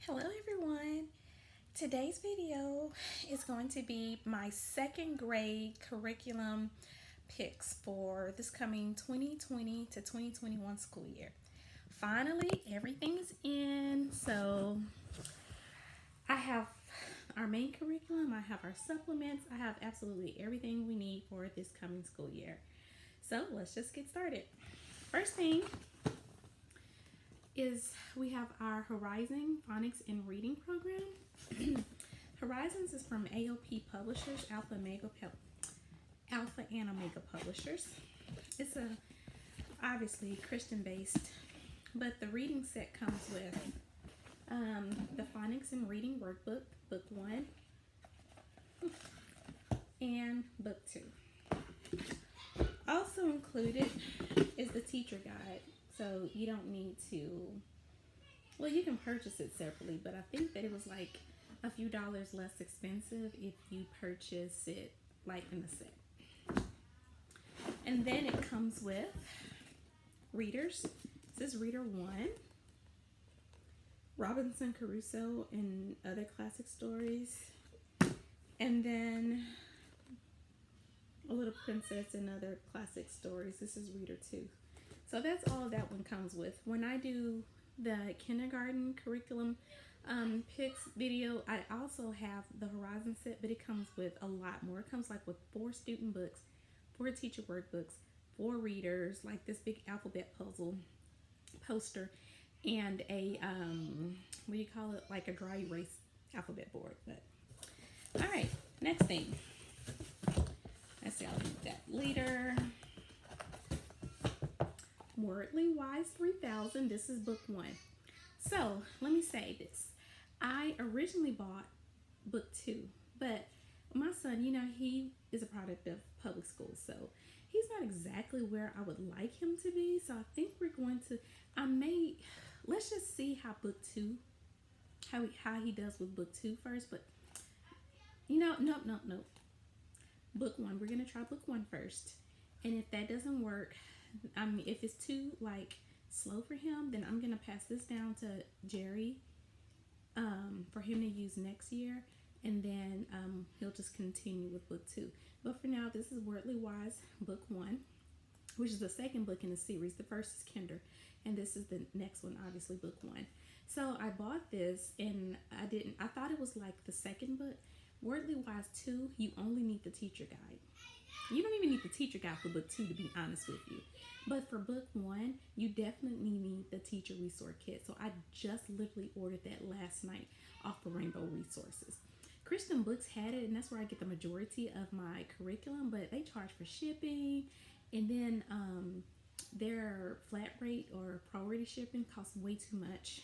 Hello everyone. Today's video is going to be my second grade curriculum picks for this coming 2020 to 2021 school year. Finally, everything is in. So I have our main curriculum, I have our supplements, I have absolutely everything we need for this coming school year. So let's just get started. First thing is we have our Horizon Phonics and Reading program. Horizons is from AOP Publishers, Alpha and Omega Publishers. It's obviously Christian based, but the reading set comes with the Phonics and Reading Workbook, Book 1 and Book 2. Also included is the teacher guide. So you don't need to, well, you can purchase it separately, but I think that it was like a few dollars less expensive if you purchase it like in the set. And then it comes with readers. This is Reader 1, Robinson Crusoe and Other Classic Stories. And then A Little Princess and Other Classic Stories. This is Reader 2. So that's all that one comes with. When I do the kindergarten curriculum picks video, I also have the Horizon set, but it comes with a lot more. It comes like with 4 student books, 4 teacher workbooks, 4 readers, like this big alphabet puzzle poster, and a what do you call it, like a dry erase alphabet board. But all right, next thing. Let's see, I'll do that later. Wordly Wise 3000. This is book 1. So let me say this. I originally bought book 2, but my son, he is a product of public school, so he's not exactly where I would like him to be. So I think we're going to, let's just see how book 2, how he does with book 2 first. But nope. Book 1, we're gonna try book 1 first, and if that doesn't work, if it's too slow for him, then I'm gonna pass this down to Jerry for him to use next year, and then he'll just continue with book 2. But for now, this is Wordly Wise book 1, which is the second book in the series. The first is Kinder, and this is the next one, obviously book 1. So I bought this, and I thought it was like the second book. Wordly Wise 2, you only need the teacher guide. You don't even need the teacher guide for book 2, to be honest with you. But for book 1, you definitely need the teacher resource kit. So I just literally ordered that last night off of Rainbow Resources. Christian Books had it, and that's where I get the majority of my curriculum, but they charge for shipping, and then their flat rate or priority shipping costs way too much.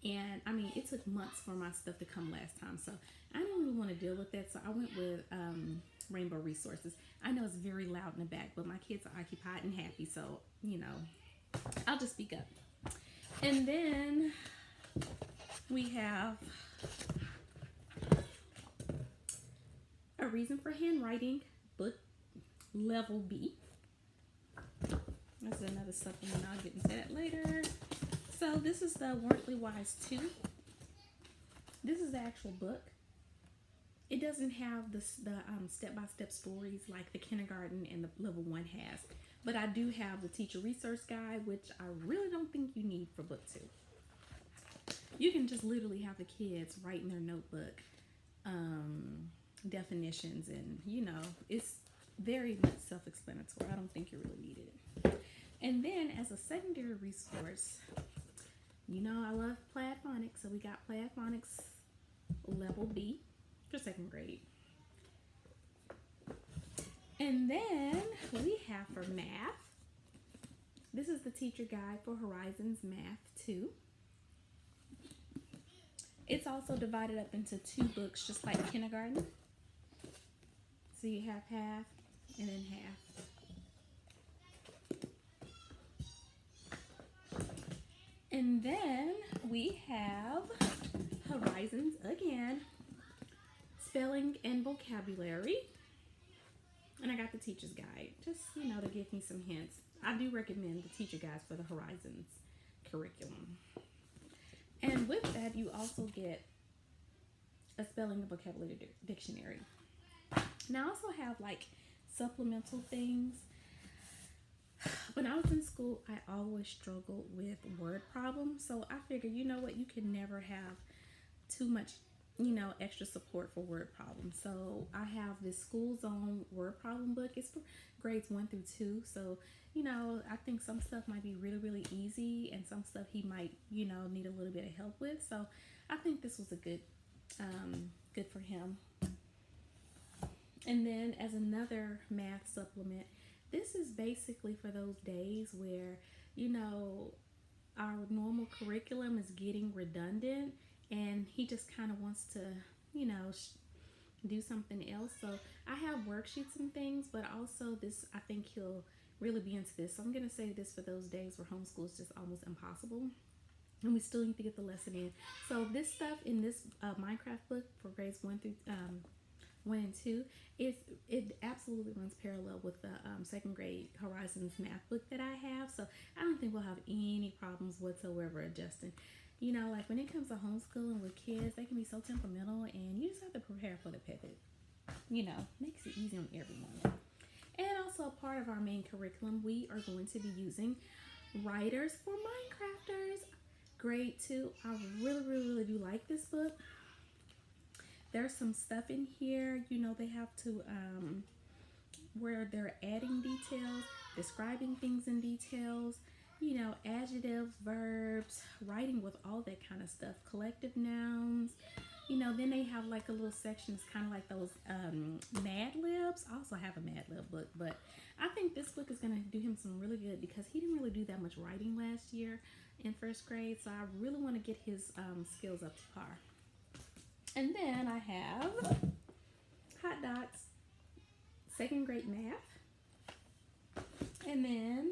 And it took months for my stuff to come last time, so I didn't really want to deal with that. So I went with Rainbow Resources. I know it's very loud in the back, but my kids are occupied and happy, so I'll just speak up. And then we have A Reason for Handwriting, book level B. That's another supplement. I'll get into that later. So this is the Wordly Wise 2. This is the actual book. It doesn't have the step-by-step stories like the kindergarten and the level 1 has. But I do have the teacher resource guide, which I really don't think you need for book 2. You can just literally have the kids write in their notebook definitions, and it's very much self-explanatory. I don't think you really need it. And then as a secondary resource, I love Plaid Phonics, so we got Plaid Phonics level B for 2nd grade. And then we have for math, this is the teacher guide for Horizons Math 2. It's also divided up into 2 books, just like kindergarten. So you have half and then half. And then we have Horizons again, spelling and vocabulary. And I got the teacher's guide, just, to give me some hints. I do recommend the teacher guides for the Horizons curriculum. And with that, you also get a spelling and vocabulary dictionary. Now I also have like supplemental things. When I was in school, I always struggled with word problems. So I figured, you know what, you can never have too much, extra support for word problems. So I have this school zone word problem book. It's for grades 1 through 2. So, I think some stuff might be really, really easy and some stuff he might, need a little bit of help with. So I think this was a good for him. And then as another math supplement, this is basically for those days where, our normal curriculum is getting redundant and he just kind of wants to, do something else. So I have worksheets and things, but also this, I think he'll really be into this. So I'm going to say this for those days where homeschool is just almost impossible and we still need to get the lesson in. So this stuff in this Minecraft book for grades 1 and 2, it absolutely runs parallel with the second grade Horizons math book that I have. So I don't think we'll have any problems whatsoever adjusting. Like when it comes to homeschooling with kids, they can be so temperamental and you just have to prepare for the pivot. Makes it easy on everyone. And also part of our main curriculum, we are going to be using Writers for Minecrafters. Grade 2, I really, really, really do like this book. There's some stuff in here, they have to, where they're adding details, describing things in details, adjectives, verbs, writing with all that kind of stuff, collective nouns. Then they have like a little section, it's kind of like those Mad Libs. I also have a Mad Lib book, but I think this book is going to do him some really good because he didn't really do that much writing last year in first grade. So I really want to get his skills up to par. And then I have Hot Dots, second grade math. And then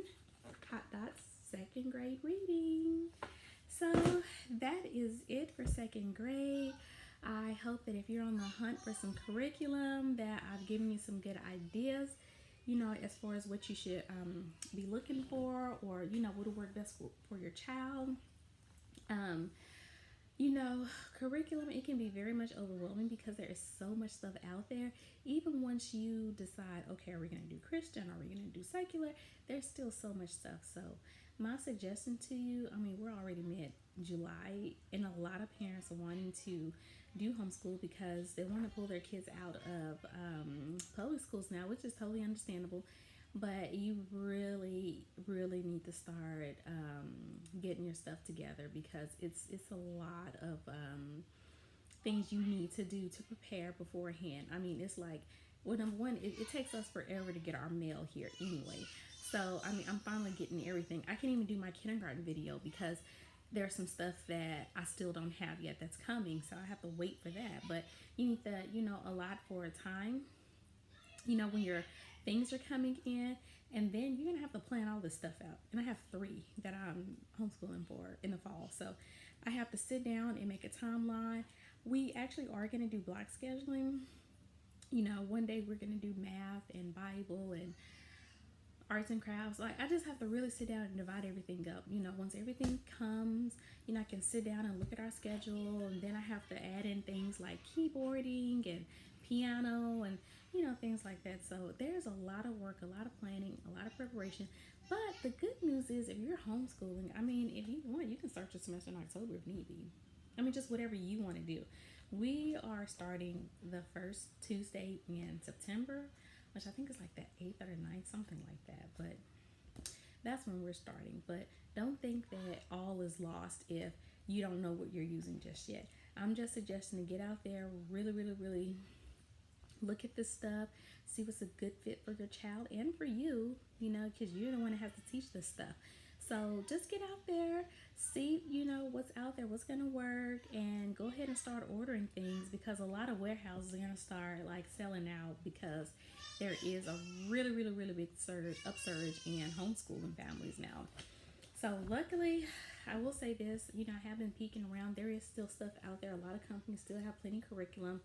Hot Dots, second grade reading. So that is it for second grade. I hope that if you're on the hunt for some curriculum, that I've given you some good ideas, as far as what you should be looking for, or, what will work best for your child. Curriculum, it can be very much overwhelming because there is so much stuff out there. Even once you decide, okay, are we going to do Christian? Are we going to do secular? There's still so much stuff. So my suggestion to you, we're already mid-July and a lot of parents are wanting to do homeschool because they want to pull their kids out of public schools now, which is totally understandable. But you really, really need to start getting your stuff together because it's a lot of things you need to do to prepare beforehand. It's like, well, number one, it takes us forever to get our mail here anyway. So, I'm finally getting everything. I can't even do my kindergarten video because there's some stuff that I still don't have yet that's coming. So I have to wait for that. But you need to, allot for a time, when your things are coming in, and then you're gonna have to plan all this stuff out. And I have 3 that I'm homeschooling for in the fall, so I have to sit down and make a timeline. We actually are gonna do block scheduling. One day we're gonna do math and Bible and arts and crafts. Like, I just have to really sit down and divide everything up. Once everything comes, I can sit down and look at our schedule, and then I have to add in things like keyboarding and piano and things like that. So there's a lot of work, a lot of planning, a lot of preparation. But the good news is, if you're homeschooling, if you want, you can start your semester in October if need be. Just whatever you want to do. We are starting the first Tuesday in September, which I think is like the 8th or the 9th, something like that. But that's when we're starting. But don't think that all is lost if you don't know what you're using just yet. I'm just suggesting to get out there, really, really, really look at this stuff, see what's a good fit for your child and for you, because you're the one that has to teach this stuff. So just get out there, see, what's out there, what's going to work, and go ahead and start ordering things, because a lot of warehouses are going to start like selling out because there is a really, really, really big upsurge in homeschooling families now. So luckily, I will say this, I have been peeking around. There is still stuff out there. A lot of companies still have plenty of curriculum,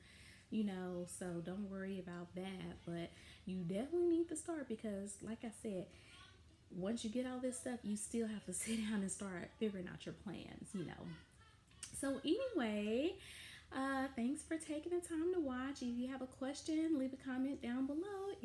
so don't worry about that. But you definitely need to start because, like I said, once you get all this stuff, you still have to sit down and start figuring out your plans, So anyway, thanks for taking the time to watch. If you have a question, leave a comment down below.